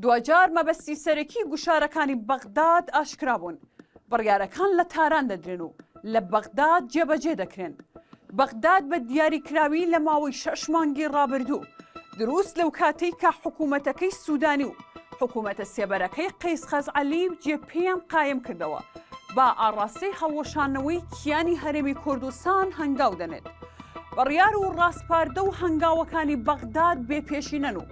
دوجار مەبەستی سەرەکی گوشارەکانی بەغداد ئاشکرا بوون. بڕیارەکان لە تاران دەدرێن و لە بەغداد جێبەجێ دەکرێن. بەغداد بە دیاریکراوی لە ماوەی 6 مانگی ڕابردوو دروست لەو کاتەی کە حکوومەتەکەی سوودانی و حکوومەتە سێبەرەکەی قەیس خەزعەلی جێپێیان قایم کردەوە با ئاڕاستەی هەڵوەشانەوەی کیانی هەرێمی کوردستان هەنگاو دەنێت. بڕیار و ڕاستپاردە و هەنگاوەکانی بەغداد بێپێشینەن و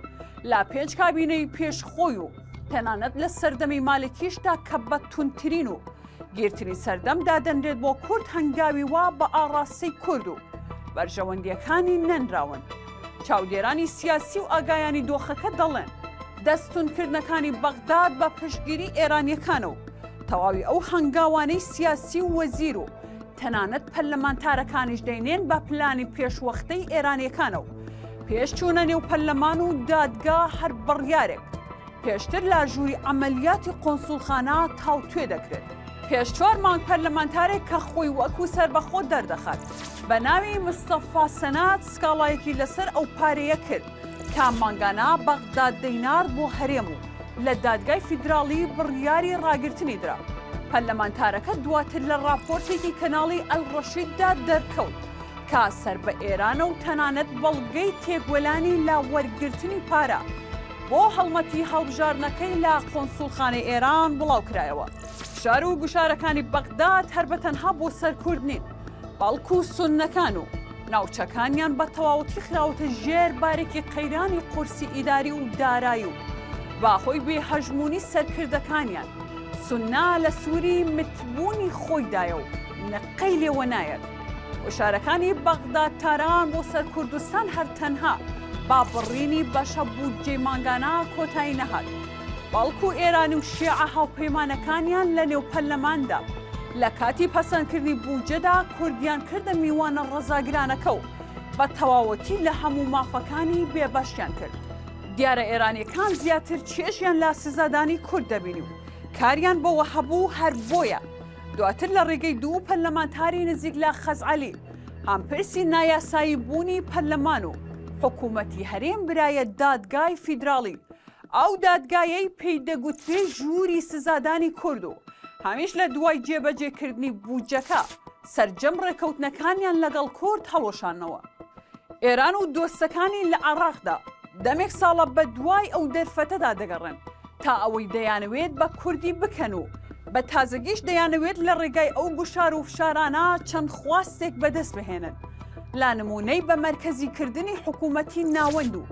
لا پێنج کابینەی پێشخۆی و تەنانەت لە سەردەمی مالکیشدا کە بە تونترین و گیرترین سەردەم دادەنرێت بۆ کورد هەنگاوی وا بە ئاڕاستەی کورد و بەرژەوەندیەکانی نەنراون. چاودێرانی سیاسی و ئاگایانی دۆخەکە دەڵێن دەستونکردنەکانی بەغداد بە پشتگیری ئێرانیەکانە و تەواوی ئەو هەنگاوانەی سیاسی و وەزیر و تەنانەت پەرلەمانتارەکانیش دەینێن بە پلانی پێشوەختەی ئێرانیەکانە و پێشچوونە نێو پەرلەمان و دادگا هەر بڕیارێک پێشتر لا ژووری ئەمەلیاتی قۆنسوڵخانە تاوتوێ دەکرێت. پێش 4 مانگ پەرلەمانتارێک کە خۆی وەکو سەربەخۆ دەردەخات بە ناوی مستەفا سەنات سکاڵایەکی لەسەر ئەو پارەیە کرد کە مانگانە بەغداد دەینار بۆ هەرێم و لە دادگای فیدراڵی بڕیاری ڕاگررتنی درا. پەرلەمانتارەکە دواتر لە راپۆرتێکی کەناڵی ئەلڕەشیددا دەرکەوت کا سەر بە ئێرانە و تەنانەت بەڵگەی تێکوەلانی لا وەرگرتنی پارە بۆ هەڵمەتی هەڵبژارنەکەی لە قۆنسوڵخانەی ئێران بڵاو کرایەوە. شار و گوشارەکانی بەغداد هەر بەتەنها بۆ سەر کورد نین، بەڵکو و سوننەکان و ناوچەکانیان بە تەواوەتی خراوەتە ژێر بارێکی قەیرانی قورسی ئیداری و دارایی و باخۆی بێ هەژمونی سەرکردەکانیان سوننا لە سووری متبوونی خۆیدایە و نەقەی لێوە نایەت. وشارەکانی بەغداد تاران بۆ سەر کوردستان هەر تەنها با بڕینی بەشە بودجێ مانگانە کۆتایی نەهات، بەڵکو ئێرانی و شیعە هاوپەیمانەکانیان لە نێو پەرلەماندا لە کاتی پەسەندکردنی بودجەدا کوردیان کردە میوانە ڕەزاگرانەکە و بە تەواوەتی لە هەموو مافەکانی بێبەشیان کرد. دیارە ئێرانیەکان زیاتر چێژیان لا سزادانی کورد دەبینی و کاریان بۆوە هەبوو هەر بۆیە دواتر لە ڕێگەی دوو پەرلەمانتاری نزیک لە خەزعەلی هەمپرسی نایاسایی بوونی پەرلەمان و حکوومەتی هەرێم برایە دادگای فیدراڵی. ئەو دادگایەی پێی دەگوترێ ژووری سزادانی کورد و هەمیش لە دوای جێبەجێکردنی بودجەکە سەرجەم ڕێکەوتنەکانیان لەگەڵ کورد هەڵۆشانەوە. ئێران و دۆستەکانی لە عێراقدا دەمێک ساڵە بە دوای ئەو دەرفەتەدا دەگەڕێن تا ئەوەی دەیانەوێت بە کوردی بکەن و بە تازەگیش دەیانەوێت لە ڕێگای ئەو گوشار و فشارانە چەند خواستێک بەدەست بهێنن، لا نمونەی بە مەرکەزیکردنی حکوومەتی ناوەند و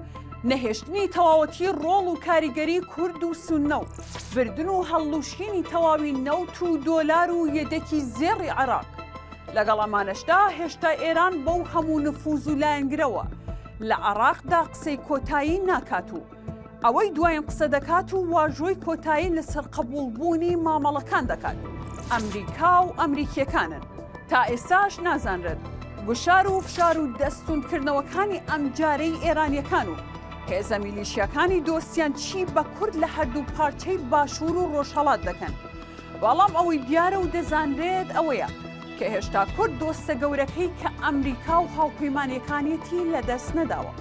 نەهێشتنی تەواوەتی ڕۆڵ و کاریگەری کورد و سوننە و بردن و هەڵوشینی تەواوی نەوت و دۆلار و یەدەکی زێڕی عێراق. لەگەڵ ئەمانەشدا هێشتا ئێران بەو هەموو نفوز و لایەنگرەوە لە عێراقدا قسەی کۆتایی ناکات و ئەوەی دوایم قسە دەکات و واژۆی کۆتایی لەسەر قبوڵبوونی مامەڵەکان دەکات. ئەمریکا و ئەمریکیەکانن تا ئێستاش نازانرێت گوشار و فشار و دەستونکردنەوەکانی ئەم جارەی ئێرانیەکان و هێزە میلیشیەکانی دۆستیان چی بە کورد لە هەردوو پارچەی باشوور و ڕۆژهەڵات دەکەن. بەڵام ئەوەی دیارە و دەزانرێت ئەوەیە کە هێشتا کورد دۆستە گەورەکەی کە ئەمریکا و هاوپەیمانیەکانیەتی لەدەست نەداوە.